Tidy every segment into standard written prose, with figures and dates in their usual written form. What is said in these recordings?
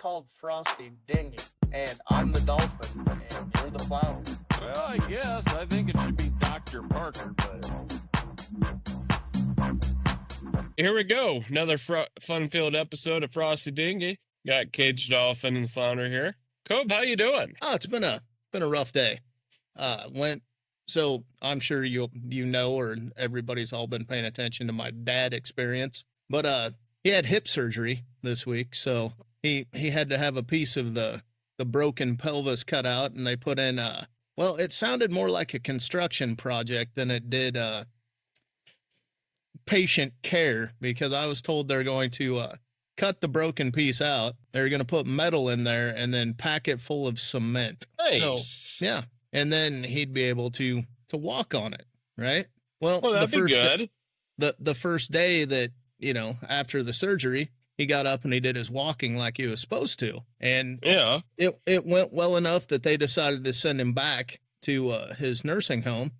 called Frosty Dinghy, and I'm the dolphin, and you're the flounder. Well, I guess. I think it should be Dr. Parker, but. Here we go. Another fun-filled episode of Frosty Dinghy. Got Cage Dolphin and Flounder here. Cobb, how you doing? Oh, it's been a rough day. So I'm sure you know, or everybody's all been paying attention to my dad experience. But he had hip surgery this week, so he had to have a piece of the broken pelvis cut out, and they put in well, it sounded more like a construction project than it did patient care, because I was told they're going to cut the broken piece out. They're going to put metal in there and then pack it full of cement. Nice. So, yeah. And then he'd be able to walk on it, right? Well, that'd be good. The first day that, after the surgery, he got up and he did his walking like he was supposed to. And yeah, it went well enough that they decided to send him back to his nursing home.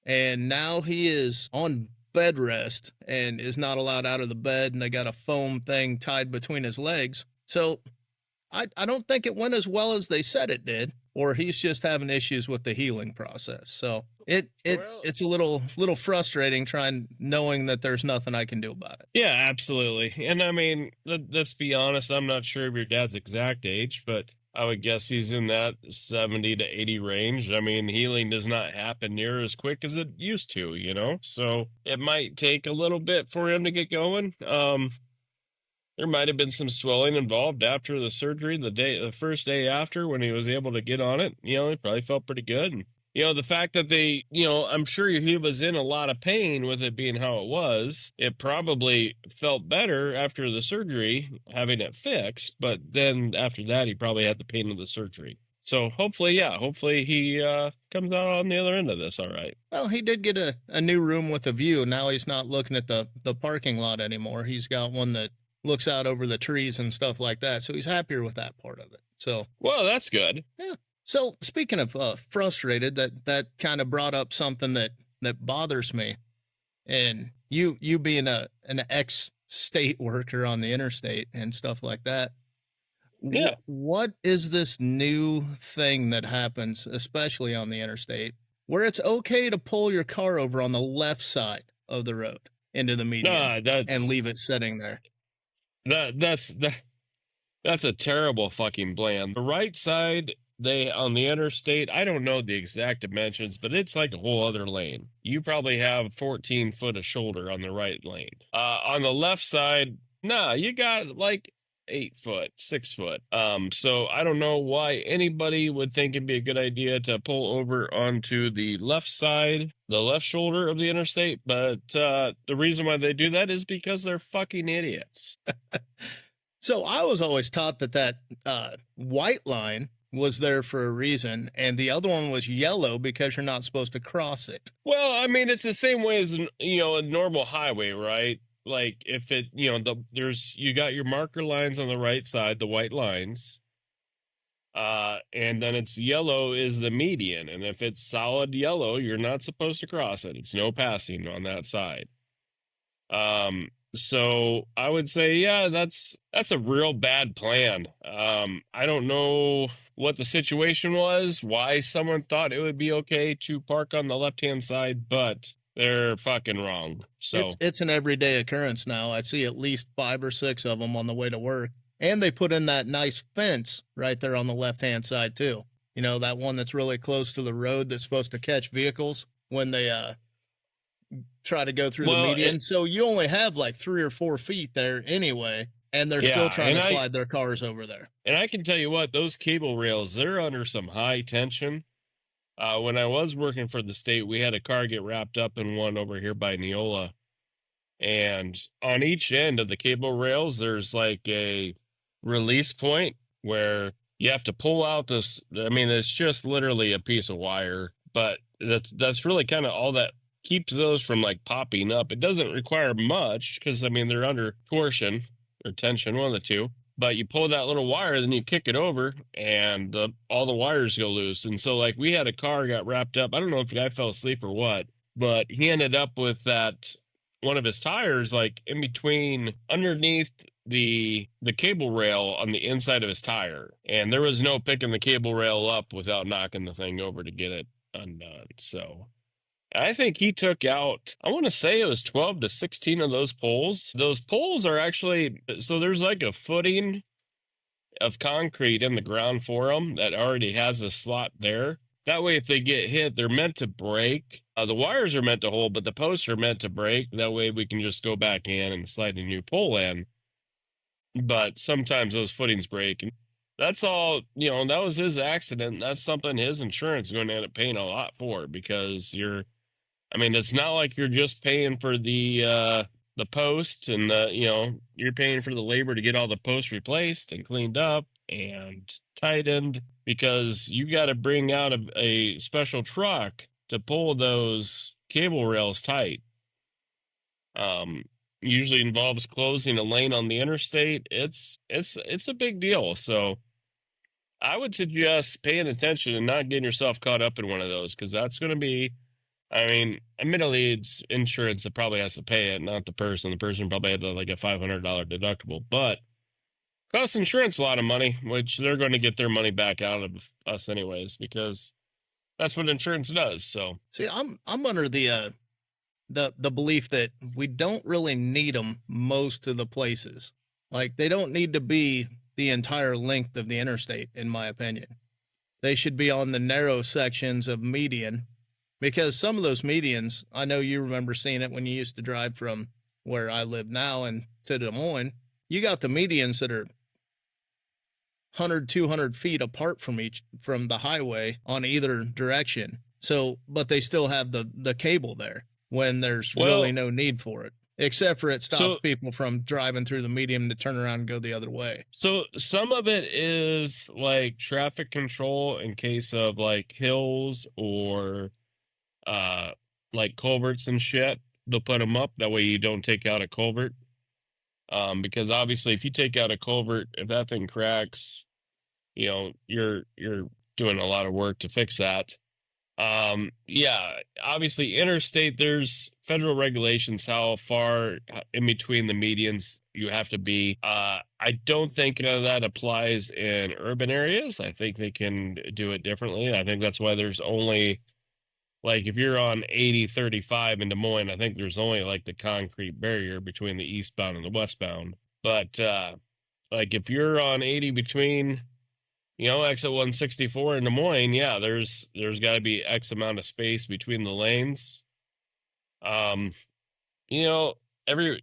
And now he is on bed rest and is not allowed out of the bed, and they got a foam thing tied between his legs. So I don't think it went as well as they said it did, or he's just having issues with the healing process. So it's a little frustrating knowing that there's nothing I can do about it. Yeah, absolutely. And I mean, let's be honest, I'm not sure of your dad's exact age, but I would guess he's in that 70 to 80 range. I mean, healing does not happen near as quick as it used to, So it might take a little bit for him to get going. There might have been some swelling involved after the surgery, the first day after, when he was able to get on it. He probably felt pretty good. And, the fact that I'm sure he was in a lot of pain with it being how it was. It probably felt better after the surgery, having it fixed. But then after that, he probably had the pain of the surgery. So hopefully he comes out on the other end of this all right. Well, he did get a new room with a view. Now he's not looking at the parking lot anymore. He's got one that looks out over the trees and stuff like that. So he's happier with that part of it. So, well, that's good. Yeah. So speaking of frustrated, that kind of brought up something that bothers me. And you being an ex-state worker on the interstate and stuff like that. Yeah. What is this new thing that happens, especially on the interstate, where it's okay to pull your car over on the left side of the road into the median and leave it sitting there? That's a terrible fucking plan. The right side, on the interstate, I don't know the exact dimensions, but it's like a whole other lane. You probably have 14 foot of shoulder on the right lane. On the left side, you got like 8 foot, 6 foot. So I don't know why anybody would think it'd be a good idea to pull over onto the left side, the left shoulder of the interstate. But the reason why they do that is because they're fucking idiots. So I was always taught that white line was there for a reason, and the other one was yellow because you're not supposed to cross it. Well, I mean, it's the same way as, a normal highway, right? Like if it, you got your marker lines on the right side, the white lines, and then it's yellow is the median. And if it's solid yellow, you're not supposed to cross it. It's no passing on that side. So I would say, yeah, that's a real bad plan. I don't know what the situation was, why someone thought it would be okay to park on the left-hand side, but they're fucking wrong. So it's an everyday occurrence now. I see at least 5 or 6 of them on the way to work. And they put in that nice fence right there on the left-hand side, too. That one that's really close to the road that's supposed to catch vehicles when they try to go through the median. So you only have like 3 or 4 feet there anyway, and they're still trying to slide their cars over there. And I can tell you what, those cable rails, they're under some high tension. When I was working for the state, we had a car get wrapped up in one over here by Neola. And on each end of the cable rails, there's like a release point where you have to pull out this. I mean, it's just literally a piece of wire, but that's really kind of all that keeps those from like popping up. It doesn't require much because, I mean, they're under torsion or tension, one of the two. But you pull that little wire, then you kick it over, and all the wires go loose. And so, like, we had a car got wrapped up. I don't know if the guy fell asleep or what, but he ended up with that one of his tires, like, in between, underneath the cable rail on the inside of his tire, and there was no picking the cable rail up without knocking the thing over to get it undone. So I think he took out, I want to say it was 12 to 16 of those poles. Those poles are actually, so there's like a footing of concrete in the ground for them that already has a slot there. That way, if they get hit, they're meant to break. The wires are meant to hold, but the posts are meant to break. That way, we can just go back in and slide a new pole in. But sometimes those footings break. And that's all, that was his accident. That's something his insurance is going to end up paying a lot for, because it's not like you're just paying for the post and you're paying for the labor to get all the posts replaced and cleaned up and tightened, because you got to bring out a special truck to pull those cable rails tight. Usually involves closing a lane on the interstate. It's a big deal. So I would suggest paying attention and not getting yourself caught up in one of those, because that's going to be, admittedly, it's insurance that probably has to pay it, not the person. The person probably had like a $500 deductible, but costs insurance a lot of money, which they're going to get their money back out of us anyways, because that's what insurance does. So see, I'm under the belief that we don't really need them most of the places. Like, they don't need to be the entire length of the interstate, in my opinion. They should be on the narrow sections of median, because some of those medians, I know you remember seeing it when you used to drive from where I live now and to Des Moines. You got the medians that are 100, 200 feet apart from the highway on either direction. So, but they still have the cable there when there's really no need for it, except for it stops people from driving through the median to turn around and go the other way. So some of it is like traffic control in case of like hills or like culverts and shit. They'll put them up that way you don't take out a culvert. Because obviously, if you take out a culvert, if that thing cracks, you're doing a lot of work to fix that. Obviously, interstate, there's federal regulations how far in between the medians you have to be. I don't think that applies in urban areas. I think they can do it differently. I think that's why there's only, like, if you're on 80-35 in Des Moines, I think there's only like the concrete barrier between the eastbound and the westbound. But like if you're on 80 between, exit 164 in Des Moines, there's got to be X amount of space between the lanes.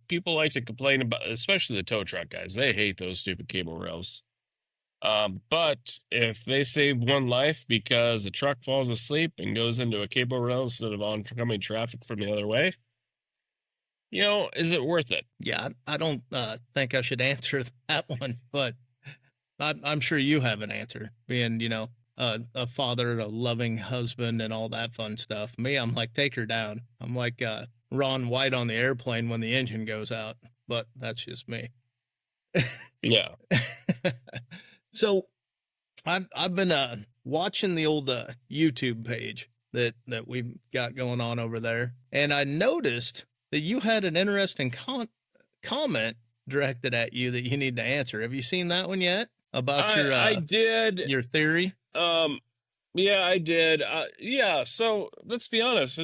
People like to complain about, especially the tow truck guys. They hate those stupid cable rails. But if they save one life because the truck falls asleep and goes into a cable rail instead of oncoming traffic from the other way, is it worth it? Yeah, I don't think I should answer that one, but I'm sure you have an answer, being, a father, a loving husband, and all that fun stuff. Me, I'm like, take her down. I'm like Ron White on the airplane when the engine goes out, but that's just me. Yeah. So I've been watching the old YouTube page that we've got going on over there, and I noticed that you had an interesting comment directed at you that you need to answer. Have you seen that one yet? About I did. Your theory? Yeah, I did. So let's be honest.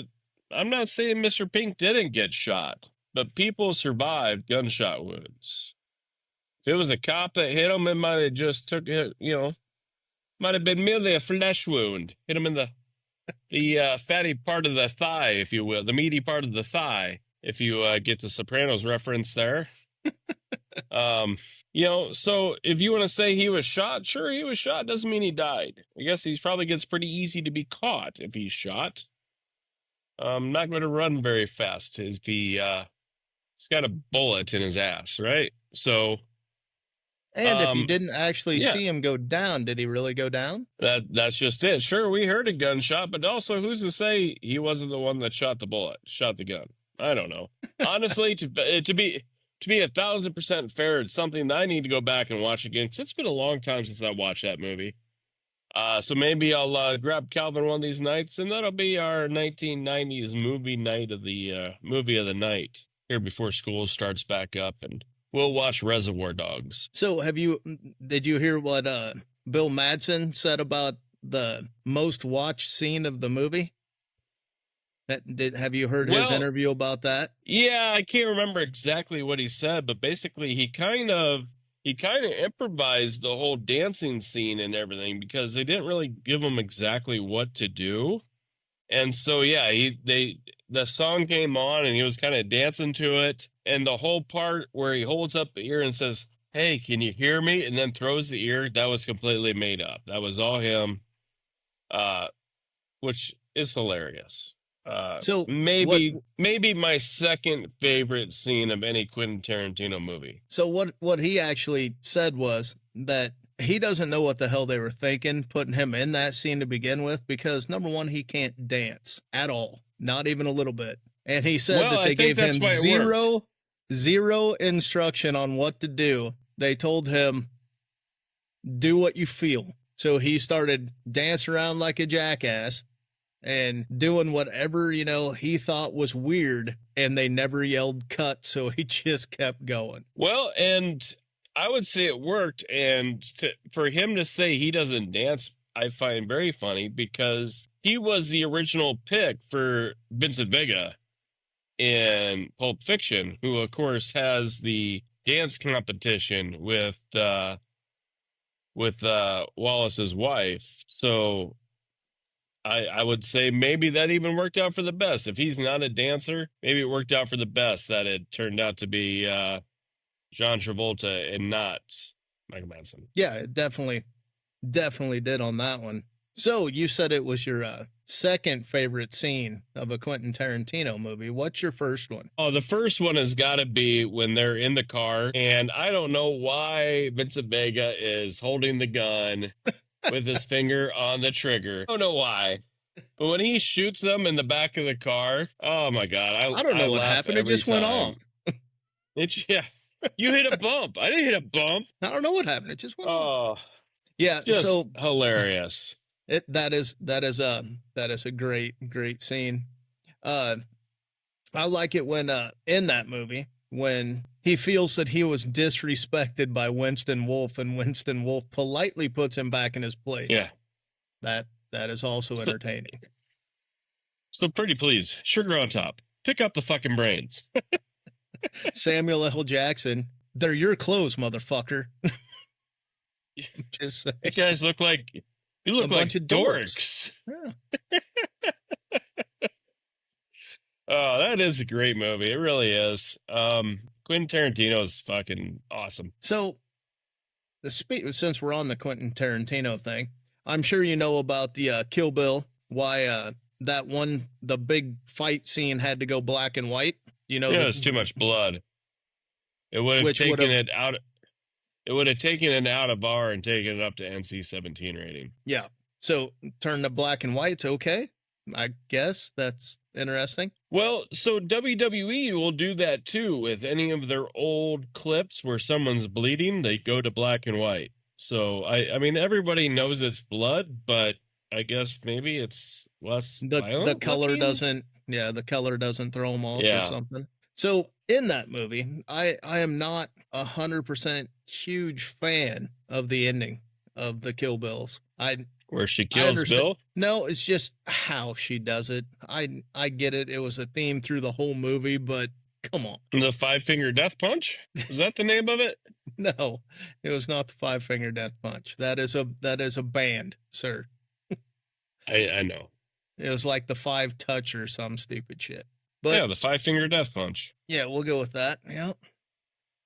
I'm not saying Mr. Pink didn't get shot, but people survived gunshot wounds. If it was a cop that hit him, it might have just might have been merely a flesh wound. Hit him in the fatty part of the thigh, if you will, the meaty part of the thigh, if you get the Sopranos reference there. So if you want to say he was shot, sure, he was shot. Doesn't mean he died. I guess he probably gets pretty easy to be caught if he's shot. Not going to run very fast if he's got a bullet in his ass, right? So. And if you didn't actually see him go down, did he really go down? That's just it. Sure, we heard a gunshot, but also who's to say he wasn't the one that shot the gun? I don't know. Honestly, to be 1,000% fair, it's something that I need to go back and watch again, because it's been a long time since I watched that movie. So maybe I'll grab Calvin one of these nights, and that'll be our 1990s movie night of the movie of the night here before school starts back up, and we'll watch Reservoir Dogs. So did you hear what Bill Madsen said about the most watched scene of the movie? Have you heard his interview about that? Yeah, I can't remember exactly what he said, but basically he kind of improvised the whole dancing scene and everything because they didn't really give him exactly what to do. And so yeah, the song came on and he was kind of dancing to it, and the whole part where he holds up the ear and says, "Hey, can you hear me?" and then throws the ear, that was completely made up. That was all him. Which is hilarious. So maybe my second favorite scene of any Quentin Tarantino movie. So what he actually said was that he doesn't know what the hell they were thinking putting him in that scene to begin with, because number one, he can't dance at all, not even a little bit. And he said that they gave him zero instruction on what to do. They told him, do what you feel. So he started dancing around like a jackass and doing whatever, he thought was weird, and they never yelled cut, so he just kept going. Well, and I would say it worked, and for him to say he doesn't dance, I find very funny, because he was the original pick for Vincent Vega in Pulp Fiction, who, of course, has the dance competition with Wallace's wife. So I would say maybe that even worked out for the best. If he's not a dancer, maybe it worked out for the best that it turned out to be John Travolta and not Michael Madsen. Yeah, it definitely did on that one. So you said it was your second favorite scene of a Quentin Tarantino movie. What's your first one? Oh, the first one has got to be when they're in the car, and I don't know why Vincent Vega is holding the gun with his finger on the trigger. I don't know why. But when he shoots them in the back of the car, oh my God. I don't know what happened. It just went off. Yeah. You hit a bump. I didn't hit a bump. I don't know what happened. It just went off. Yeah. Just so hilarious. That is a great scene. I like it when in that movie when he feels that he was disrespected by Winston Wolfe, and Winston Wolfe politely puts him back in his place. Yeah, that is also entertaining. So pretty please, sugar on top. Pick up the fucking brains. Samuel L. Jackson, they're your clothes, motherfucker. Just saying. You guys look like bunch of dorks. Yeah. Oh, that is a great movie. It really is. Quentin Tarantino is fucking awesome. So, since we're on the Quentin Tarantino thing, I'm sure you know about the Kill Bill, why the big fight scene had to go black and white. It's too much blood. It would have taken it out. It would have taken it out of R and taken it up to NC-17 rating. Yeah. So turn to black and white's okay. I guess that's interesting. Well, so WWE will do that too with any of their old clips where someone's bleeding. They go to black and white. So I mean, everybody knows it's blood, but I guess maybe it's less violent. The color doesn't. Yeah, the color doesn't throw them off or something. So in that movie, I am not 100% huge fan of the ending of the Kill Bills. Where she kills Bill? No, it's just how she does it. I get it. It was a theme through the whole movie, but come on. The Five-Finger Death Punch? Is that the name of it? No, it was not the Five-Finger Death Punch. That is a band, sir. I know. It was like the Five Touch or some stupid shit. But yeah, the Five-Finger Death Punch. Yeah, we'll go with that. Yeah.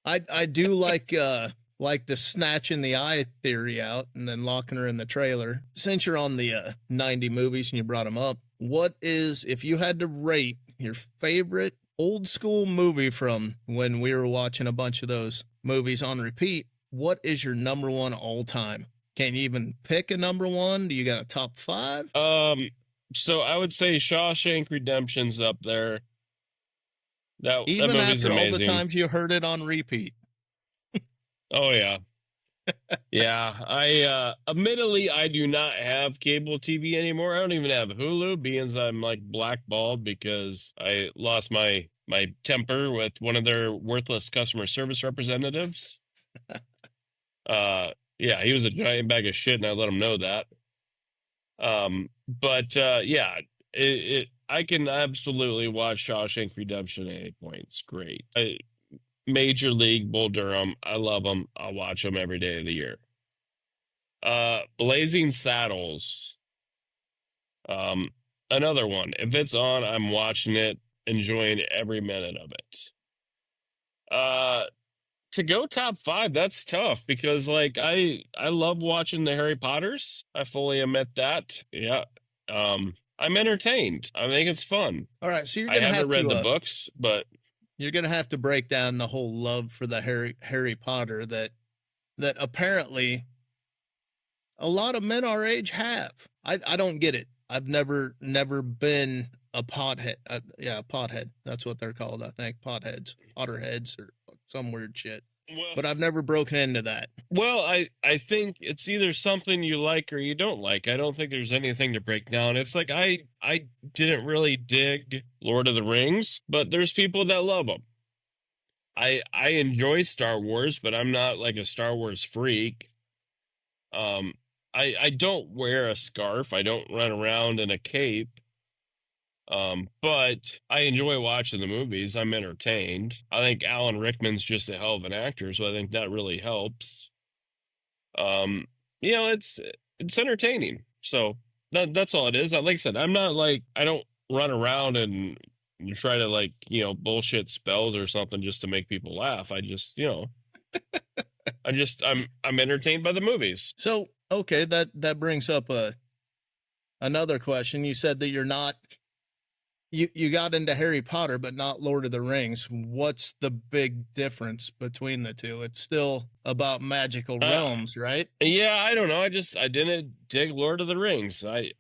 I do like the snatching the eye theory out and then locking her in the trailer. Since you're on the 90 movies and you brought them up, what is, if you had to rate your favorite old school movie from when we were watching a bunch of those movies on repeat, what is your number one all time? Can you even pick a number one? Do you got a top 5? So I would say Shawshank Redemption's up there. That even movie's after amazing. All the times you heard it on repeat. Oh yeah. Yeah. I admittedly I do not have cable TV anymore. I don't even have Hulu, being I'm like blackballed because I lost my my temper with one of their worthless customer service representatives. Yeah, he was a giant bag of shit, and I let him know that. But yeah, I can absolutely watch Shawshank Redemption at any point. It's great. Major League, Bull Durham, I love them. I'll watch them every day of the year. Blazing Saddles, another one. If it's on, I'm watching it, enjoying every minute of it. To go top 5, that's tough because like I love watching the Harry Potters. I fully admit that. Yeah. I'm entertained. I think it's fun. All right, so you're I gonna have haven't read to the books, but you're gonna have to break down the whole love for the Harry Potter that apparently a lot of men our age have. I don't get it. I've never been a pothead. Yeah, pothead. That's what they're called, I think. Potheads, Potterheads, or some weird shit. well, But I've never broken into that. well, I think it's either something you like or you don't like. I don't think there's anything to break down. It's like I didn't really dig Lord of the Rings, but there's people that love them. I enjoy Star Wars, but I'm not like a Star Wars freak. I don't wear a scarf. I don't run around in a cape. But I enjoy watching the movies. I'm entertained. I think Alan Rickman's just a hell of an actor, so I think that really helps. You know, it's entertaining. So that's all it is. Like I said, I'm not like I don't run around and try to like, you know, bullshit spells or something just to make people laugh. I just, you know, I'm entertained by the movies. So okay, that brings up another question. You said that you're not. You got into Harry Potter, but not Lord of the Rings. What's the big difference between the two? It's still about magical realms, right? Yeah, I don't know. I didn't dig Lord of the Rings. I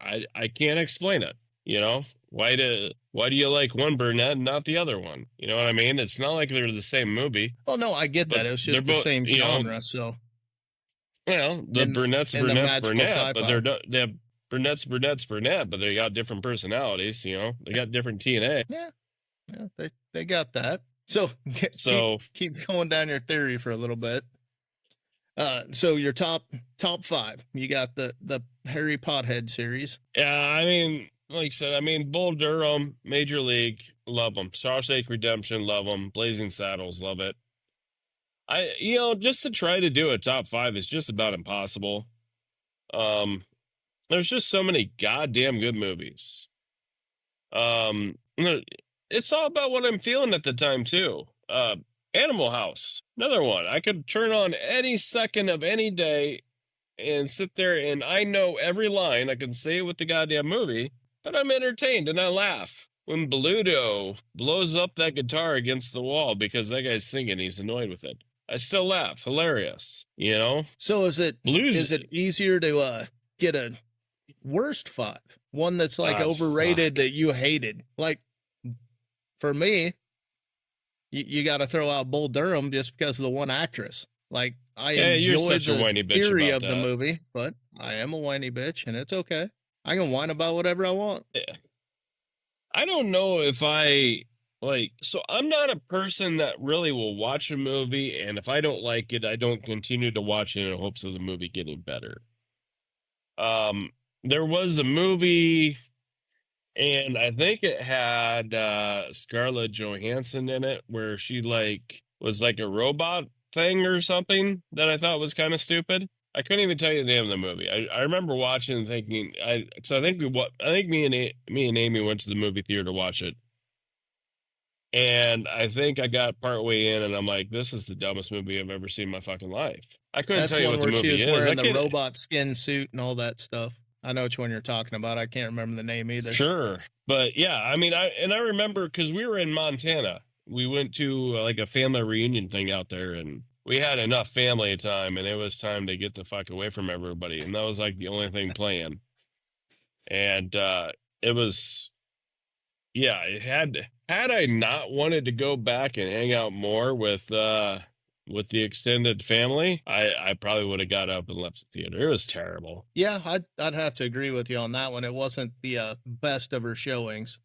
can't explain it. You know, why do you like one brunette and not the other one? You know what I mean? It's not like they're the same movie. Well, no, I get that. It's just the same genre. So, well, the brunette's in the brunette, magical but they have brunette, but they got different personalities. You know, they got different TNA. Yeah, they got that. So keep going down your theory for a little bit. So your top 5, you got the Harry Pothead series. Yeah, I mean, like I said, I mean, Bull Durham, Major League, love them. Shawshank Redemption, love them. Blazing Saddles, love it. You know, just to try to do a top 5 is just about impossible. There's just so many goddamn good movies. It's all about what I'm feeling at the time too. Animal House, another one. I could turn on any second of any day and sit there and I know every line. I can say it with the goddamn movie, but I'm entertained and I laugh. When Bluto blows up that guitar against the wall because that guy's singing, he's annoyed with it. I still laugh. Hilarious, you know? So is it easier to get a worst 5? One that's like overrated that you hated? Like, for me, you got to throw out Bull Durham just because of the one actress. Like, I enjoy the theory of the movie, but I am a whiny bitch, and it's okay. I can whine about whatever I want. Yeah. I don't know if so I'm not a person that really will watch a movie, and if I don't like it, I don't continue to watch it in hopes of the movie getting better. There was a movie, and I think it had Scarlett Johansson in it, where she like was like a robot thing or something that I thought was kind of stupid. I couldn't even tell you the name of the movie. I remember watching and thinking, I think me and Amy went to the movie theater to watch it, and I think I got partway in, and I'm like, this is the dumbest movie I've ever seen in my fucking life. I couldn't tell you what the movie is. That's one where she was wearing the robot skin suit and all that stuff. I know which one you're talking about. I can't remember the name either. Sure. But yeah, I mean, I remember because we were in Montana. We went to like a family reunion thing out there, and we had enough family time, and it was time to get the fuck away from everybody. And that was like the only thing playing. And it was, yeah, it had I not wanted to go back and hang out more with the extended family, I probably would have got up and left the theater. It was terrible. Yeah, I'd have to agree with you on that one. It wasn't the best of her showings,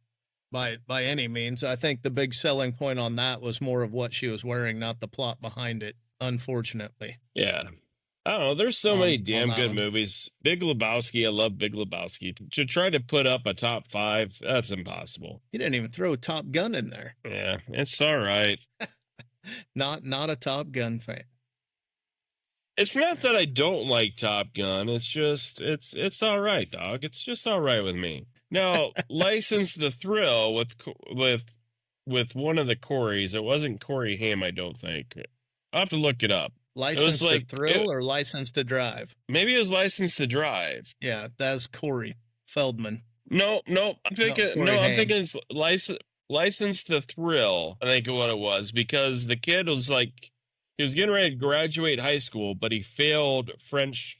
by any means. I think the big selling point on that was more of what she was wearing, not the plot behind it, unfortunately. Yeah. I don't know. There's so many on damn that good one. movies. Big Lebowski. I love Big Lebowski. To try to put up a top 5, that's impossible. You didn't even throw Top Gun in there. Yeah, it's all right. Not a Top Gun fan. It's not that I don't like Top Gun. It's just it's all right, dog. It's just all right with me. Now, License to Thrill with one of the Coreys. It wasn't Corey Haim, I don't think. I'll have to look it up. License to Thrill or License to Drive? Maybe it was License to Drive. Yeah, that's Corey Feldman. No, I'm thinking I'm thinking it's License to Thrill. I think of what it was, because the kid was like, he was getting ready to graduate high school, but he failed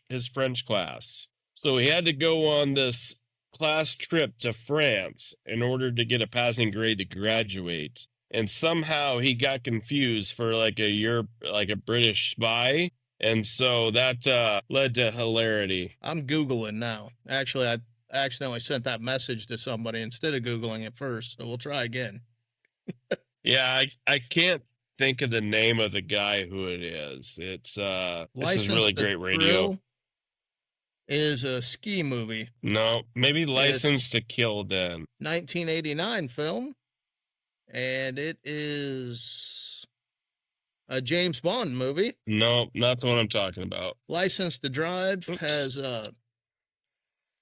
his French class. So he had to go on this class trip to France in order to get a passing grade to graduate. And somehow he got confused for like a British spy. And so that led to hilarity. I'm Googling now. Actually, I accidentally sent that message to somebody instead of Googling it first. So we'll try again. Yeah, I can't think of the name of the guy who it is. It's this is really great radio. Thrill is a ski movie. No, maybe License to Kill then. 1989 film. And it is a James Bond movie. No, not the one I'm talking about. License to Drive has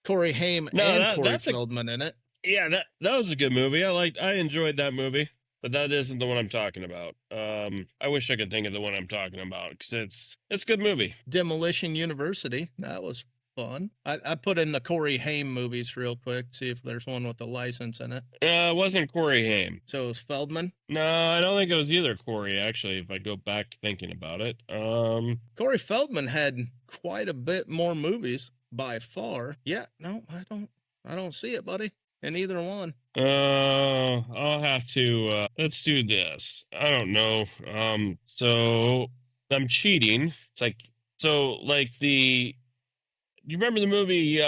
Corey Haim and Corey Feldman in it. Yeah, that was a good movie. I enjoyed that movie, but that isn't the one I'm talking about. I wish I could think of the one I'm talking about, because it's a good movie. Demolition University. That was fun. I put in the Corey Haim movies real quick, see if there's one with a license in it. It wasn't Corey Haim. So it was Feldman? No, I don't think it was either Corey, actually, if I go back thinking about it. Corey Feldman had quite a bit more movies by far. Yeah, no, I don't see it, buddy, in either one. I'll have to let's do this. I don't know. So I'm cheating. It's like, so like you remember the movie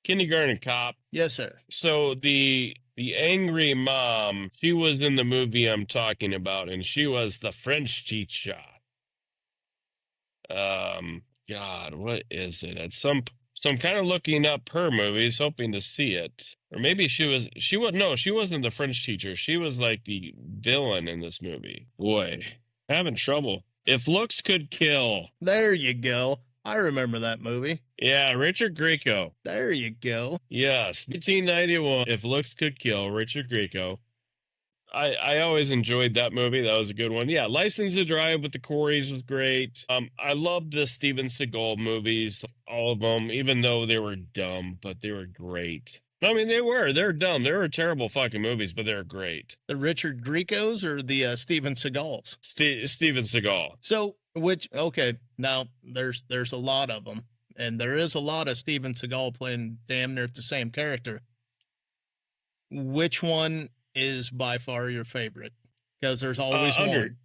Kindergarten Cop? Yes, sir. So the angry mom, she was in the movie I'm talking about, and she was the French teacher. God, what is it? It's so I'm kind of looking up her movies, hoping to see it. Or maybe she wasn't the French teacher. She was like the villain in this movie. Boy, having trouble. If Looks Could Kill. There you go. I remember that movie. Yeah, Richard Grieco. There you go. Yes, 1991. If Looks Could Kill, Richard Grieco. I always enjoyed that movie. That was a good one. Yeah, License to Drive with the Coreys was great. I loved the Steven Seagal movies, all of them, even though they were dumb, but they were great. I mean, they're dumb. They were terrible fucking movies, but they're great. The Richard Griecos or the Steven Seagals? Steven Seagal. So, okay, now there's a lot of them, and there is a lot of Steven Seagal playing damn near the same character. Which one is by far your favorite? Because there's always one.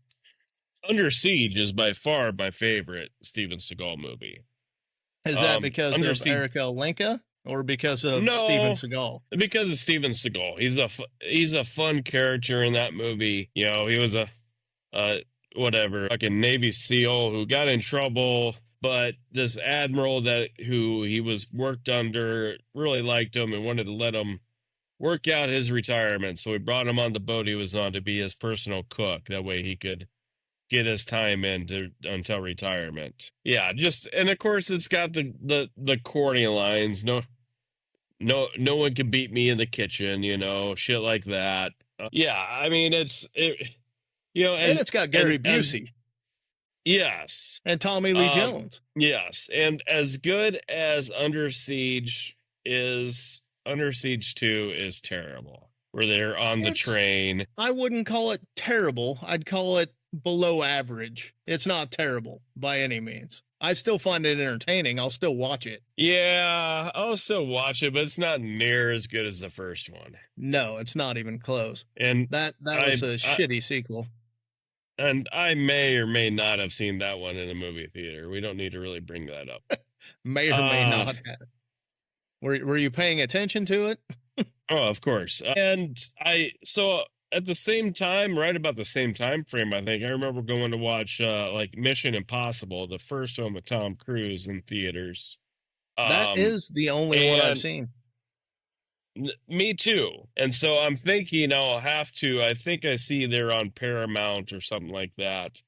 Under Siege is by far my favorite Steven Seagal movie. Is that because of Erika Lenka? Or because of Steven Seagal? Because of Steven Seagal. He's a fun character in that movie. You know, he was a fucking Navy SEAL who got in trouble, but this admiral who he was worked under really liked him and wanted to let him work out his retirement. So he brought him on the boat he was on to be his personal cook. That way he could get his time in until retirement. Yeah, and of course it's got the corny lines. No one can beat me in the kitchen, you know, shit like that. Yeah, I mean and it's got Gary Busey. Yes. And Tommy Lee Jones. Yes, and as good as Under Siege is, Under Siege 2 is terrible. Where they're on the train. I wouldn't call it terrible. I'd call it below average. It's not terrible by any means. I still find it entertaining. I'll still watch it. Yeah, I'll still watch it, but it's not near as good as the first one. No, it's not even close. And that was a shitty sequel. And I may or may not have seen that one in a movie theater. We don't need to really bring that up. May or may not have. Were you paying attention to it? Oh, of course. So at the same time, right about the same time frame, I think I remember going to watch like Mission Impossible, the first one with Tom Cruise in theaters. That Um, is the only one I've and seen. Me too. And so I'm thinking I'll have to, I think I see they're on Paramount or something like that.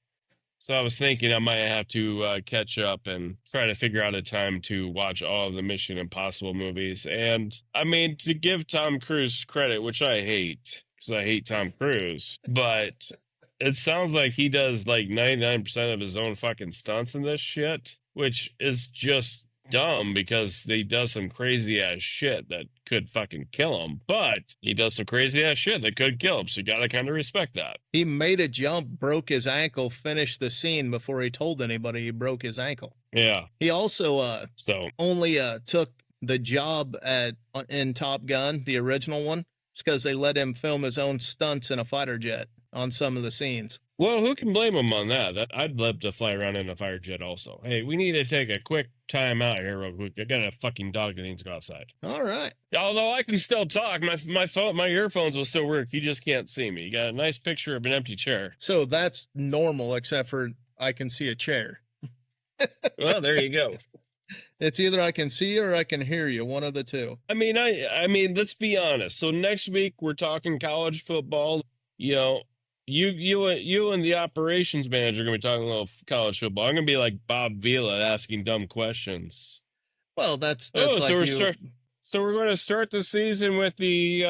So I was thinking I might have to catch up and try to figure out a time to watch all of the Mission Impossible movies. And I mean, to give Tom Cruise credit, which I hate because I hate Tom Cruise, but it sounds like he does like 99% of his own fucking stunts in this shit, which is just dumb because he does some crazy ass shit that could fucking kill him. But he does some crazy ass shit that could kill him. So you gotta kind of respect that. He made a jump, broke his ankle, finished the scene before he told anybody he broke his ankle. Yeah. He also So only took the job in Top Gun, the original one, because they let him film his own stunts in a fighter jet on some of the scenes. well, who can blame him on that? I'd love to fly around in a fire jet also. Hey, we need to take a quick time out here real quick. I got a fucking dog that needs to go outside. All right. Although I can still talk, my phone, my earphones will still work. You just can't see me. You got a nice picture of an empty chair. So that's normal, except for I can see a chair. Well, there you go. It's either I can see you or I can hear you, one of the two. I mean, let's be honest. So next week we're talking college football. You know, you and the operations manager are gonna be talking a little college football. I'm gonna be like Bob Vila asking dumb questions. Well, that's Oh, like so you. so we're going to start the season with the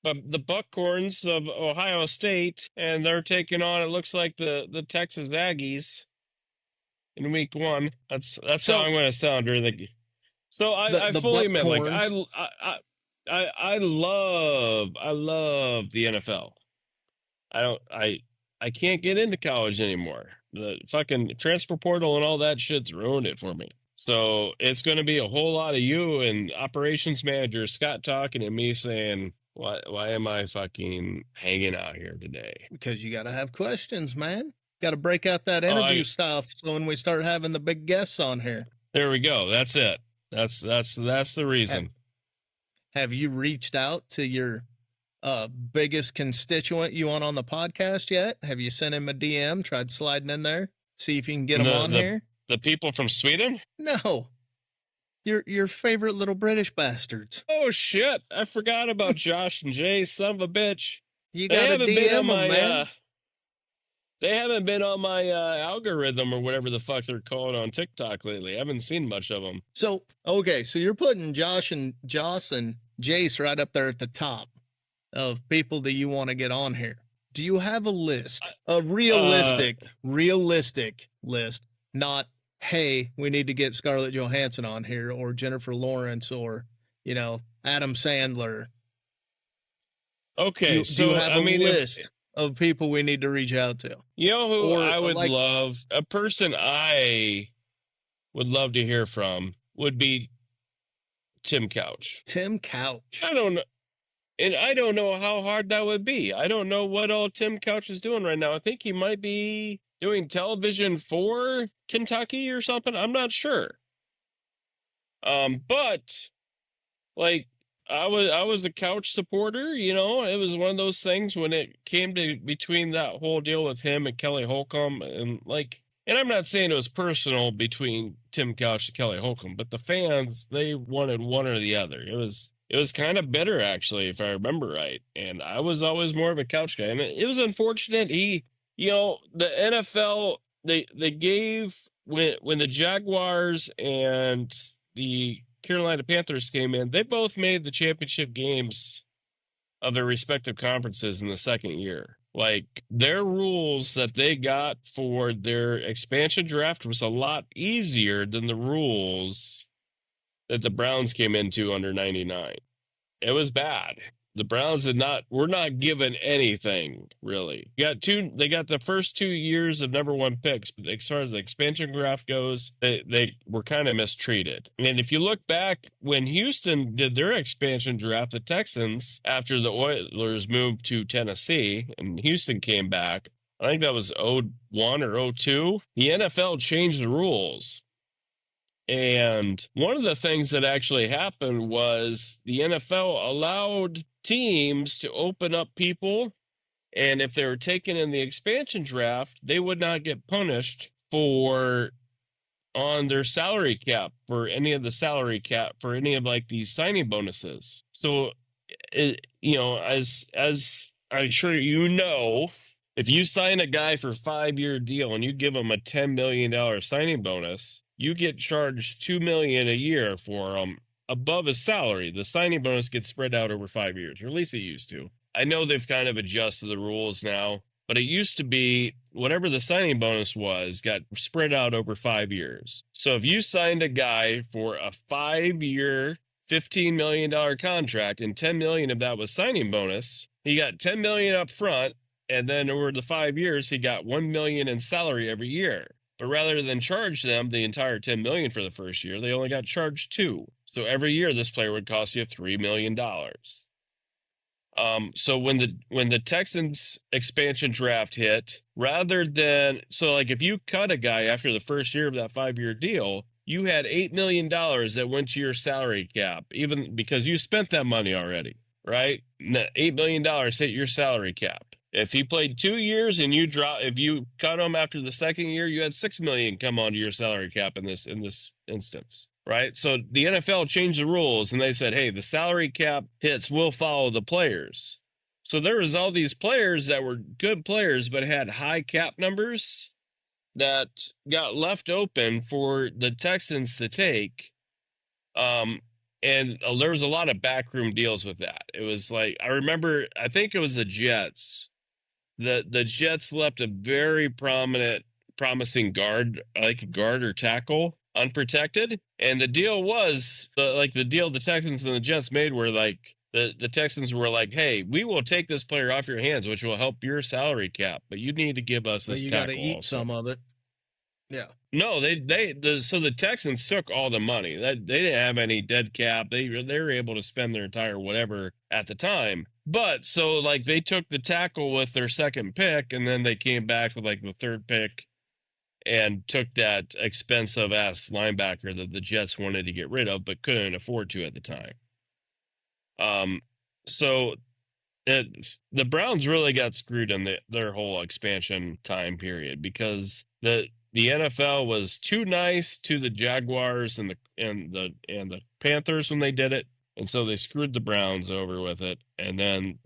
Buckhorns of Ohio State, and they're taking on, it looks like, the Texas Aggies in week 1. That's So- how I'm going to sound during the. So I The fully admit, like Buckhorns- I love the NFL. I can't get into college anymore. The fucking transfer portal and all that shit's ruined it for me. So it's going to be a whole lot of you and operations manager Scott talking and me saying, why am I fucking hanging out here today? Because you got to have questions, man. Got to break out that interview stuff so when we start having the big guests on here. There we go. That's it. That's the reason. Have you reached out to your biggest constituent you want on the podcast yet? Have you sent him a DM, tried sliding in there, see if you can get him on here? The people from Sweden? No. Your favorite little British bastards. Oh, shit. I forgot about Josh and Jay, son of a bitch. You got to DM them, man. They haven't been on my algorithm or whatever the fuck they're called on TikTok lately. I haven't seen much of them. So, okay, so you're putting Josh and Jace right up there at the top of people that you want to get on here. Do you have a list? A realistic list, not, hey, we need to get Scarlett Johansson on here or Jennifer Lawrence or, Adam Sandler. Okay, Do you have a list of people we need to reach out to? You know who I would love? A person I would love to hear from would be Tim Couch. Tim Couch. I don't know. And I don't know how hard that would be. I don't know what all Tim Couch is doing right now. I think he might be doing television for Kentucky or something. I'm not sure. But like I was a Couch supporter, it was one of those things when it came to between that whole deal with him and Kelly Holcomb and I'm not saying it was personal between Tim Couch and Kelly Holcomb, but the fans, they wanted one or the other. It was kind of bitter, actually, if I remember right. And I was always more of a Couch guy. And it was unfortunate. The NFL, they gave, when the Jaguars and the Carolina Panthers came in, they both made the championship games of their respective conferences in the second year. Like, their rules that they got for their expansion draft was a lot easier than the rules that the Browns came into under 99. It was bad. The Browns were not given anything, really. They got the first 2 years of number 1 picks, but as far as the expansion draft goes, they were kind of mistreated. And if you look back when Houston did their expansion draft, the Texans, after the Oilers moved to Tennessee and Houston came back, I think that was 01 or 02, the NFL changed the rules. And one of the things that actually happened was the NFL allowed teams to open up people, and if they were taken in the expansion draft, they would not get punished for on their salary cap for any of the salary cap for any of like these signing bonuses. So, as I'm sure you know, if you sign a guy for a 5-year deal and you give him a $10 million signing bonus, you get charged $2 million a year for him above his salary. The signing bonus gets spread out over 5 years, or at least it used to. I know they've kind of adjusted the rules now, but it used to be whatever the signing bonus was got spread out over 5 years. So if you signed a guy for a 5-year, $15 million contract and $10 million of that was signing bonus, he got $10 million up front, and then over the 5 years, he got $1 million in salary every year. But rather than charge them the entire $10 million for the first year, they only got charged $2 million. So every year, this player would cost you $3 million. So when the Texans expansion draft hit, rather than like if you cut a guy after the first year of that 5-year deal, you had $8 million that went to your salary cap, even because you spent that money already, right? $8 million hit your salary cap. If he played 2 years and if you cut him after the second year, you had $6 million come onto your salary cap in this instance. Right. So the NFL changed the rules and they said, hey, the salary cap hits will follow the players. So there was all these players that were good players, but had high cap numbers that got left open for the Texans to take. And there was a lot of backroom deals with that. It was like, I think it was the Jets. The Jets left a very promising guard or tackle unprotected. And the deal was the deal the Texans and the Jets made were like the Texans were like, hey, we will take this player off your hands, which will help your salary cap, but you need to give us this tackle. You got to eat also. some of it. Yeah. No, so the Texans took all the money. They didn't have any dead cap. They were able to spend their entire whatever at the time. But so like they took the tackle with their second pick, and then they came back with like the third pick and took that expensive ass linebacker that the Jets wanted to get rid of but couldn't afford to at the time. So the Browns really got screwed in their whole expansion time period because the NFL was too nice to the Jaguars and the Panthers when they did it, and so they screwed the Browns over with it. And then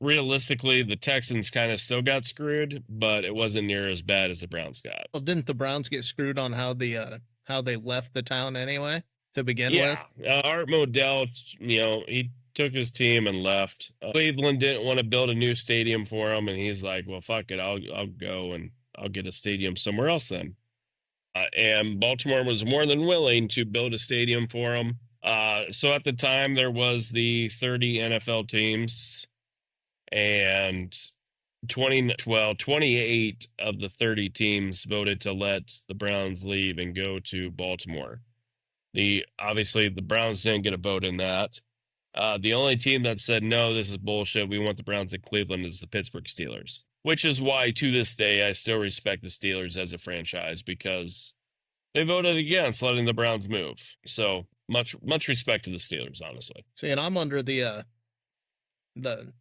realistically, the Texans kind of still got screwed, but it wasn't near as bad as the Browns got. Well, didn't the Browns get screwed on how they left the town anyway to begin with? Art Modell, he took his team and left. Cleveland didn't want to build a new stadium for him, and he's like, well, fuck it, I'll go and I'll get a stadium somewhere else then. And Baltimore was more than willing to build a stadium for him. So at the time, there was the 30 NFL teams, and 28 of the 30 teams voted to let the Browns leave and go to Baltimore. Obviously, the Browns didn't get a vote in that. The only team that said, no, this is bullshit, we want the Browns in Cleveland, is the Pittsburgh Steelers. Which is why, to this day, I still respect the Steelers as a franchise because they voted against letting the Browns move. So much respect to the Steelers, honestly. See, and I'm under the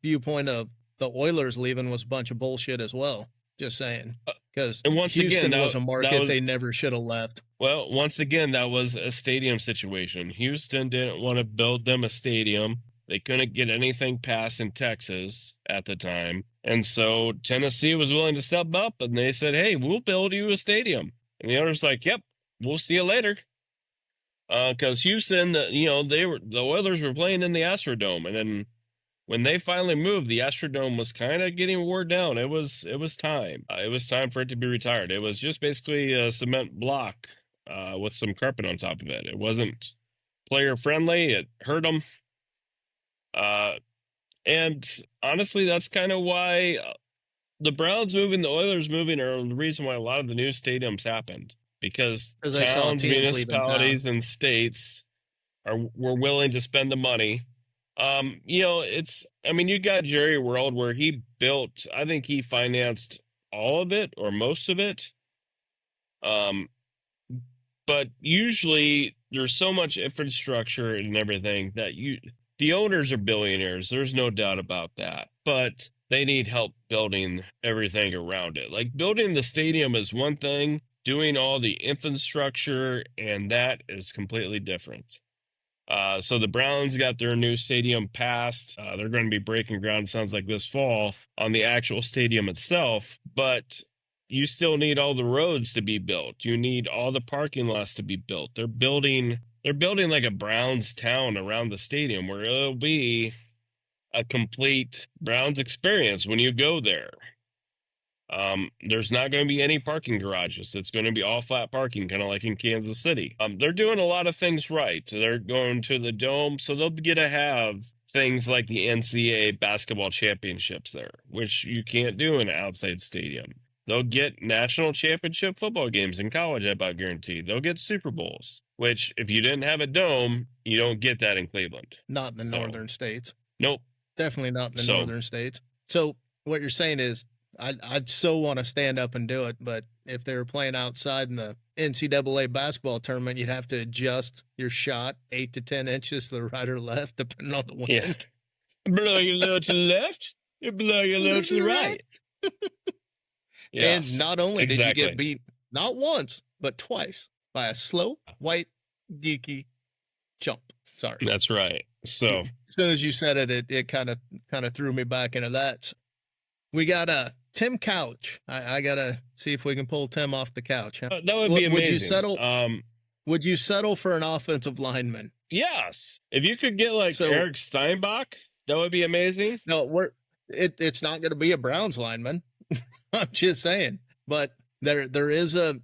viewpoint of the Oilers leaving was a bunch of bullshit as well. Just saying, because Houston was a market they never should have left. Well, once again, that was a stadium situation. Houston didn't want to build them a stadium. They couldn't get anything passed in Texas at the time. And so Tennessee was willing to step up, and they said, hey, we'll build you a stadium. And the owner's like, yep, we'll see you later. Because Houston, the Oilers were playing in the Astrodome. And then when they finally moved, the Astrodome was kind of getting wore down. It was time. It was time for it to be retired. It was just basically a cement block with some carpet on top of it. It wasn't player friendly. It hurt them. And honestly, that's kind of why the Browns moving, the Oilers moving are the reason why a lot of the new stadiums happened. Because towns, municipalities, and states were willing to spend the money. You got Jerry World where I think he financed all of it or most of it. But usually there's so much infrastructure and everything that the owners are billionaires. There's no doubt about that. But they need help building everything around it. Like building the stadium is one thing, doing all the infrastructure, and that is completely different. So the Browns got their new stadium passed. They're going to be breaking ground, sounds like this fall, on the actual stadium itself. But you still need all the roads to be built. You need all the parking lots to be built. They're building like a Browns town around the stadium where it'll be a complete Browns experience when you go there. There's not going to be any parking garages. It's going to be all flat parking, kind of like in Kansas City. They're doing a lot of things right. They're going to the dome, so they'll get to have things like the NCAA basketball championships there, which you can't do in an outside stadium. They'll get national championship football games in college, I about guarantee. They'll get Super Bowls, which if you didn't have a dome, you don't get that in Cleveland. Not in the northern states. Nope. Definitely not in the northern states. So what you're saying is, I'd so want to stand up and do it, but if they were playing outside in the NCAA basketball tournament, you'd have to adjust your shot 8 to 10 inches to the right or left, depending on the wind. Yeah. Blow you a little to the left, you blow you a little to the right. Yeah, and not only did you get beat not once, but twice by a slow, white, geeky chump. Sorry. That's right. So as soon as you said it, it kind of threw me back into that. We got Tim Couch. I gotta see if we can pull Tim off the couch. Huh? That would be amazing. Would you settle? Would you settle for an offensive lineman? Yes. If you could get like Eric Steinbach, that would be amazing. No, it's not going to be a Browns lineman. I'm just saying. But there is an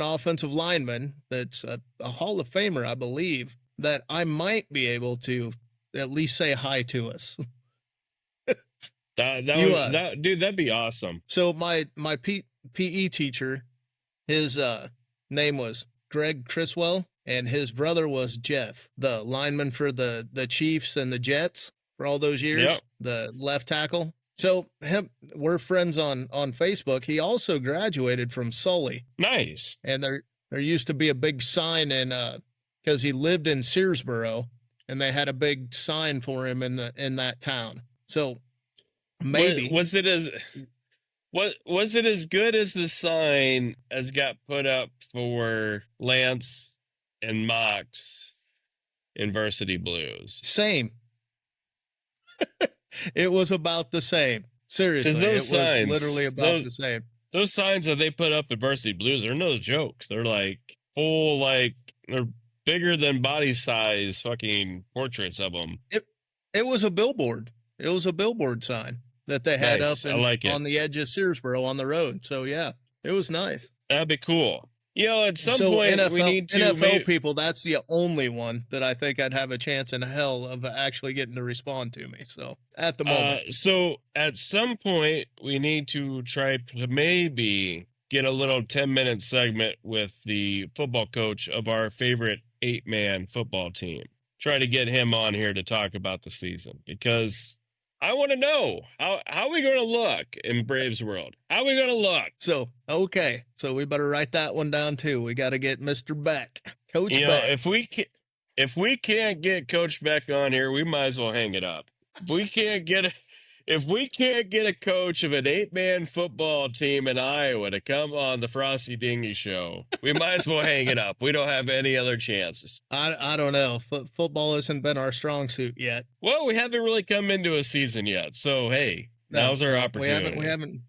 offensive lineman that's a Hall of Famer, I believe, that I might be able to at least say hi to us. Dude, that'd be awesome. So my PE teacher, his name was Greg Criswell, and his brother was Jeff, the lineman for the Chiefs and the Jets for all those years, the left tackle. So we're friends on Facebook. He also graduated from Sully. Nice. And there used to be a big sign because he lived in Searsboro, and they had a big sign for him in that town. So maybe was it as good as the sign as got put up for Lance and Mox in Varsity Blues? Same. It was about the same. Seriously, it was literally about the same. Those signs that they put up at Varsity Blues are no jokes. They're like full, they're bigger than body size fucking portraits of them. It was a billboard. It was a billboard sign that they had up on the edge of Searsboro on the road. So yeah, it was nice. That'd be cool. At some point we need to NFL people. That's the only one that I think I'd have a chance in hell of actually getting to respond to me. So at the moment, so at some point we need to try to maybe get a little 10-minute segment with the football coach of our favorite 8-man football team. Try to get him on here to talk about the season, because I want to know how are we going to look in Braves world? How are we going to look? So, okay. So we better write that one down too. We got to get Mr. Beck, Coach Beck. If we can't get Coach Beck on here, we might as well hang it up. If we can't get a coach of an 8-man football team in Iowa to come on the Frosty Dinghy show, we might as well hang it up. We don't have any other chances. I don't know. Football hasn't been our strong suit yet. Well, we haven't really come into a season yet. So, hey, now's our opportunity. We haven't.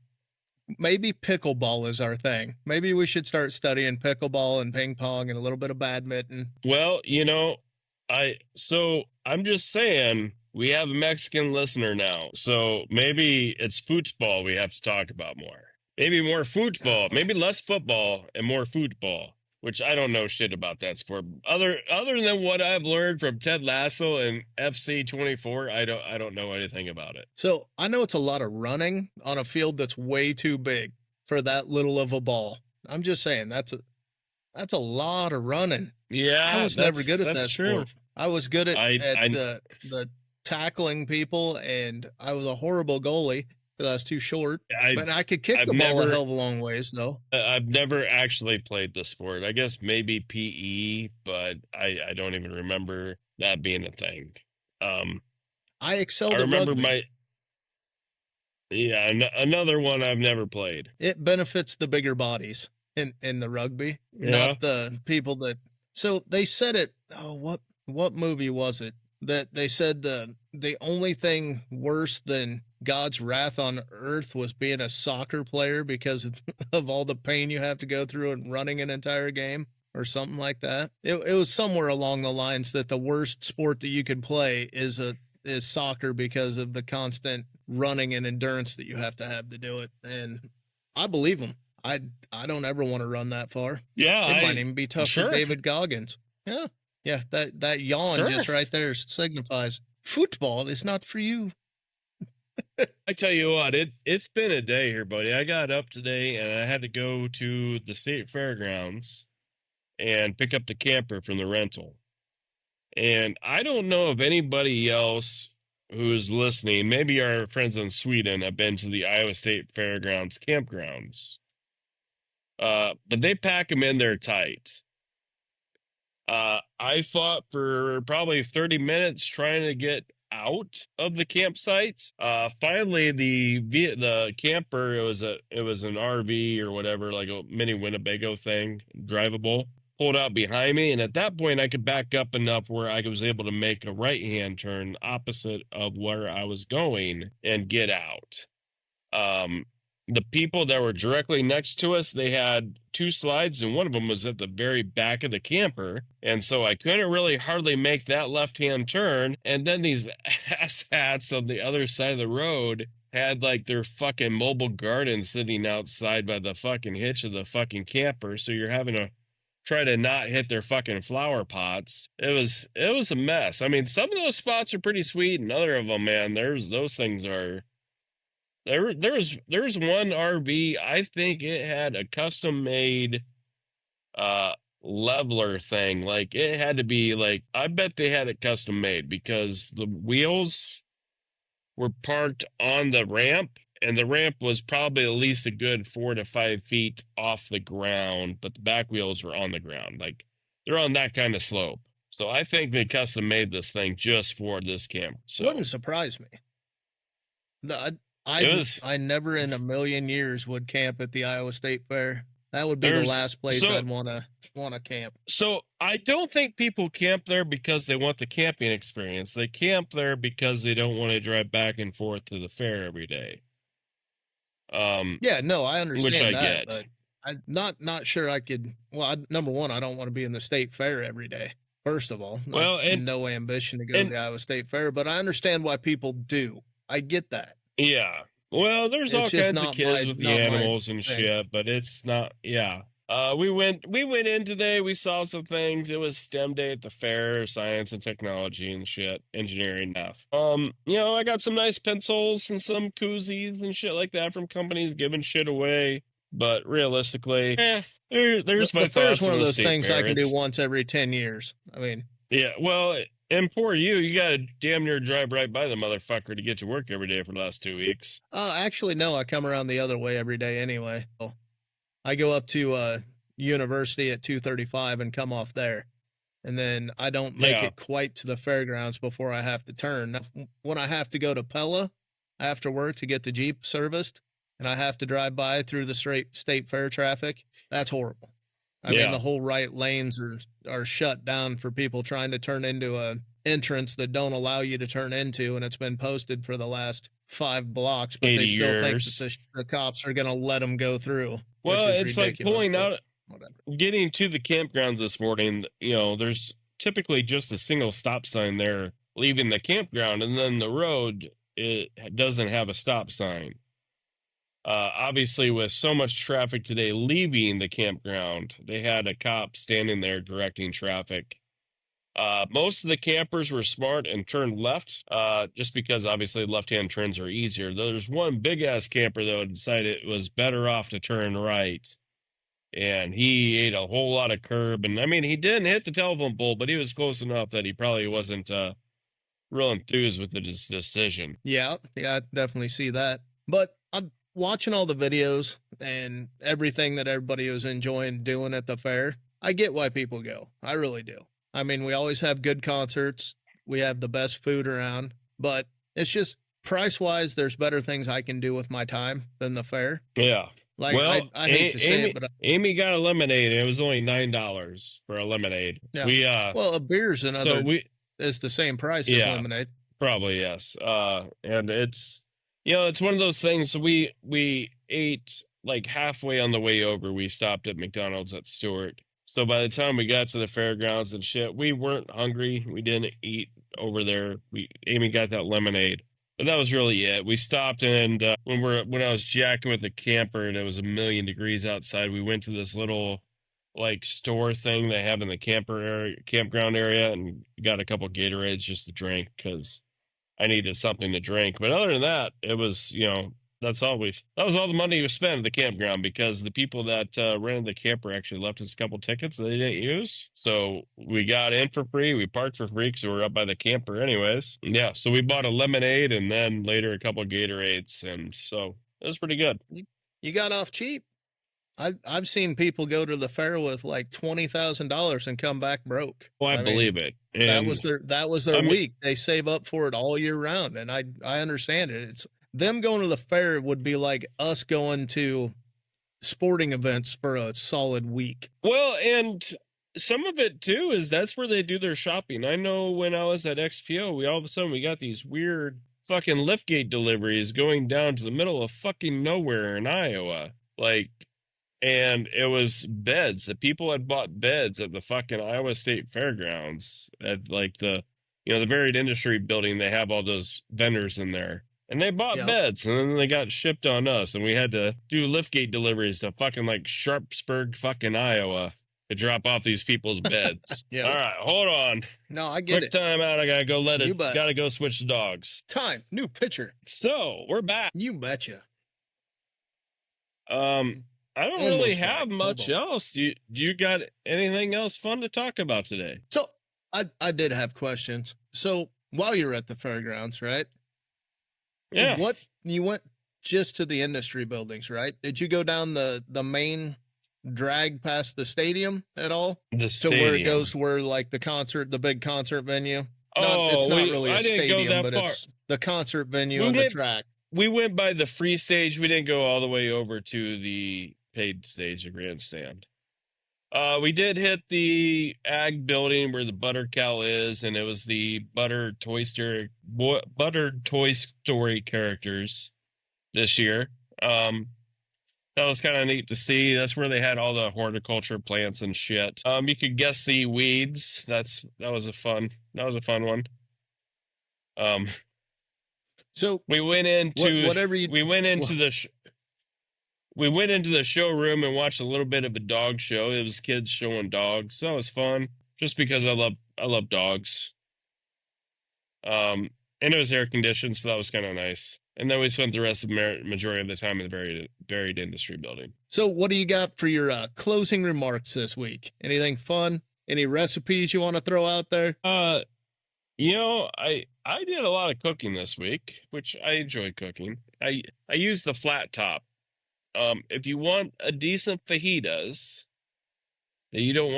Maybe pickleball is our thing. Maybe we should start studying pickleball and ping pong and a little bit of badminton. Well, I'm just saying, we have a Mexican listener now, so maybe it's football we have to talk about more. Maybe more football, maybe less football and more football, which I don't know shit about that sport. Other than what I've learned from Ted Lasso and FC 24, I don't know anything about it. So I know it's a lot of running on a field that's way too big for that little of a ball. I'm just saying that's a lot of running. Yeah, I was never good at that true. sport. I was good at the tackling people, and I was a horrible goalie. because I was too short. But I I've could kick I've the ball a never hell of a long ways, though. I've never actually played the sport. I guess maybe PE, but I don't even remember that being a thing. Um, I I excelled at remember rugby. another one I've never played. It benefits the bigger bodies in the rugby, Yeah. not the people that. So they said it. Oh, what movie was it that they said the only thing worse than God's wrath on earth was being a soccer player because of all the pain you have to go through and running an entire game or something like that. It was somewhere along the lines that the worst sport that you could play is soccer because of the constant running and endurance that you have to do it. And I believe them. I don't ever want to run that far. Yeah, It might even be tough for sure. David Goggins. Yeah. Yeah, that yawn Sure. just right there signifies football is not for you. I tell you what, it's been a day here, buddy. I got up today and I had to go to the state fairgrounds and pick up the camper from the rental. And I don't know if anybody else who's listening, maybe our friends in Sweden, have been to the Iowa State Fairgrounds campgrounds. But they pack them in there tight. I fought for probably 30 minutes trying to get out of the campsite. Finally, the camper, it was an RV or whatever, like a mini Winnebago thing, drivable, pulled out behind me, and at that point, I could back up enough where I was able to make a right-hand turn opposite of where I was going and get out. The people that were directly next to us, they had two slides, and one of them was at the very back of the camper. And so I couldn't really hardly make that left-hand turn. And then these asshats on the other side of the road had like their fucking mobile garden sitting outside by the fucking hitch of the fucking camper. So you're having to try to not hit their fucking flower pots. It was a mess. I mean, some of those spots are pretty sweet, and other of them, man, those things are. There's one RV, I think it had a custom made leveler thing. Like it had to be like, I bet they had it custom made because the wheels were parked on the ramp, and the ramp was probably at least a good 4 to 5 feet off the ground, but the back wheels were on the ground. Like they're on that kind of slope. So I think they custom made this thing just for this camp. So Wouldn't surprise me. I never in a million years would camp at the Iowa State Fair. That would be the last place I'd want to camp. So I don't think people camp there because they want the camping experience. They camp there because they don't want to drive back and forth to the fair every day. Yeah, no, I understand which I that, get. but I'm not sure I could. Well, number one, I don't want to be in the state fair every day. First of all, well, and no ambition to go to the Iowa State Fair, but I understand why people do. I get that. Yeah. Well, there's all kinds of kids with the animals and shit, but it's not. Yeah. We went in today. We saw some things. It was STEM day at the fair, science and technology and shit, engineering stuff. I got some nice pencils and some koozies and shit like that from companies giving shit away. But realistically, there's my the fair's thoughts one on of the those state things fair. I can do once every 10 years. I mean, yeah. Well, and poor you gotta damn near drive right by the motherfucker to get to work every day for the last 2 weeks. Actually, no, I come around the other way every day anyway. So I go up to university at 2:35 and come off there. And then I don't make it quite to the fairgrounds before I have to turn. Now, when I have to go to Pella after work to get the Jeep serviced, and I have to drive by through the state fair traffic, that's horrible. I mean, the whole right lanes are shut down for people trying to turn into a entrance that don't allow you to turn into, and it's been posted for the last 5 blocks, but they still think that the cops are going to let them go through. Well, it's like pulling out, getting to the campgrounds this morning, there's typically just a single stop sign there leaving the campground, and then the road, it doesn't have a stop sign. Obviously, with so much traffic today leaving the campground, they had a cop standing there directing traffic. Most of the campers were smart and turned left, just because obviously left-hand turns are easier. There's one big-ass camper, though, decided it was better off to turn right. And he ate a whole lot of curb. And, I mean, he didn't hit the telephone pole, but he was close enough that he probably wasn't real enthused with this decision. Yeah, I definitely see that. But I'm watching all the videos and everything that everybody was enjoying doing at the fair. I get why people go. I really do. I mean, we always have good concerts. We have the best food around, but it's just price wise, there's better things I can do with my time than the fair. Yeah. Like, Well, I hate to say Amy, it, but Amy got a lemonade, and it was only $9 for a lemonade. yeah. We Well, a beer's so another, we is the same price as yeah, lemonade. probably yes. And it's it's one of those things. We ate like halfway on the way over. We stopped at McDonald's at Stewart. So by the time we got to the fairgrounds and shit, we weren't hungry. We didn't eat over there. Amy got that lemonade. But that was really it. We stopped, and when I was jacking with the camper and it was 1,000,000 degrees outside, we went to this little like store thing they have in the campground area, and got a couple Gatorades just to drink because I needed something to drink. But other than that, it was that was all the money we spent at the campground, because the people that rented the camper actually left us a couple tickets that they didn't use. So we got in for free. We parked for free because we were up by the camper anyways. Yeah, so we bought a lemonade and then later a couple Gatorades, and so it was pretty good. You got off cheap. I've seen people go to the fair with like $20,000 and come back broke. Well, I mean, believe it. that And was their I mean, week. They save up for it all year round, and I understand it. It's them going to the fair would be like us going to sporting events for a solid week. well, and some of it too is that's where they do their shopping. I know when I was at XPO, we all of a sudden we got these weird fucking liftgate deliveries going down to the middle of fucking nowhere in Iowa. Like, and it was beds. The people had bought beds at the fucking Iowa State Fairgrounds at like the varied industry building. They have all those vendors in there. And they bought Yeah. beds, and then they got shipped on us, and we had to do liftgate deliveries to fucking like Sharpsburg, fucking Iowa, to drop off these people's beds. Yeah. All right, hold on. No, I get Quick it. time out. I gotta go You bet. gotta go switch the dogs. Time, new pitcher. So we're back. You betcha. I don't really Almost back. have Hold much on. else. Do you got anything else fun to talk about today? So I did have questions. So while you're at the fairgrounds, right? Yeah. What you went just to the industry buildings, right? Did you go down the main drag past the stadium at all? The To where it stadium. goes to where like the big concert venue? Oh, It's not really a I didn't go stadium, that but far. it's the concert venue We on the went- track. We went by the free stage. We didn't go all the way over to the paid stage, the grandstand. We did hit the ag building where the butter cow is, and it was the buttered Toy Story characters this year. That was kind of neat to see. That's where they had all the horticulture plants and shit. You could guess the weeds. That was a fun one. So We went into whatever you we went into the showroom and watched a little bit of a dog show. It was kids showing dogs. That was fun, just because I love dogs. And it was air conditioned, so that was kind of nice. And then we spent the rest of the majority of the time in the varied industry building. So what do you got for your closing remarks this week? Anything fun? Any recipes you want to throw out there? I did a lot of cooking this week, which I enjoy cooking. I used the flat top. If you want a decent fajitas, that you don't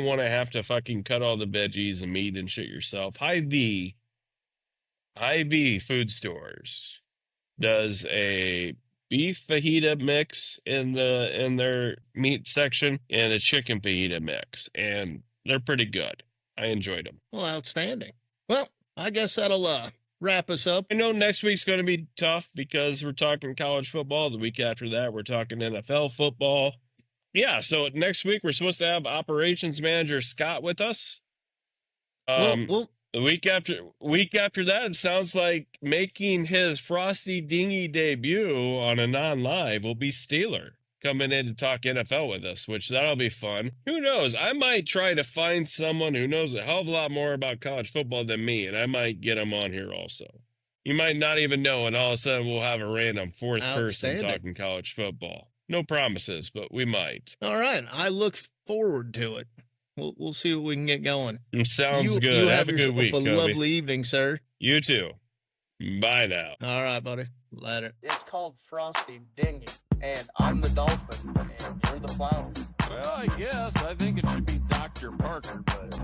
want to have to fucking cut all the veggies and meat and shit yourself. Hy-Vee Food Stores does a beef fajita mix in their meat section and a chicken fajita mix, and they're pretty good. I enjoyed them. Well, outstanding. Well, I guess that'll wrap us up. I know next week's going to be tough because we're talking college football. The week after that, we're talking NFL football. Yeah, so next week we're supposed to have operations manager Scott with us. Well, The week after that, it sounds like making his Frosty Dinghy debut on a non-live will be Steeler coming in to talk NFL with us, which that'll be fun. Who knows? I might try to find someone who knows a hell of a lot more about college football than me, and I might get him on here also. You might not even know, and all of a sudden we'll have a random fourth person Outstanding. talking college football. No promises, but we might. all right. I look forward to it. We'll see what we can get going. Sounds You good. Have a good yourself week, a Kobe. lovely evening, sir. You too. Bye now. All right, buddy. Later. It's called Frosty, Dinghy, and I'm the dolphin, and you're the flounder. Well, I guess. I think it should be Dr. Parker, but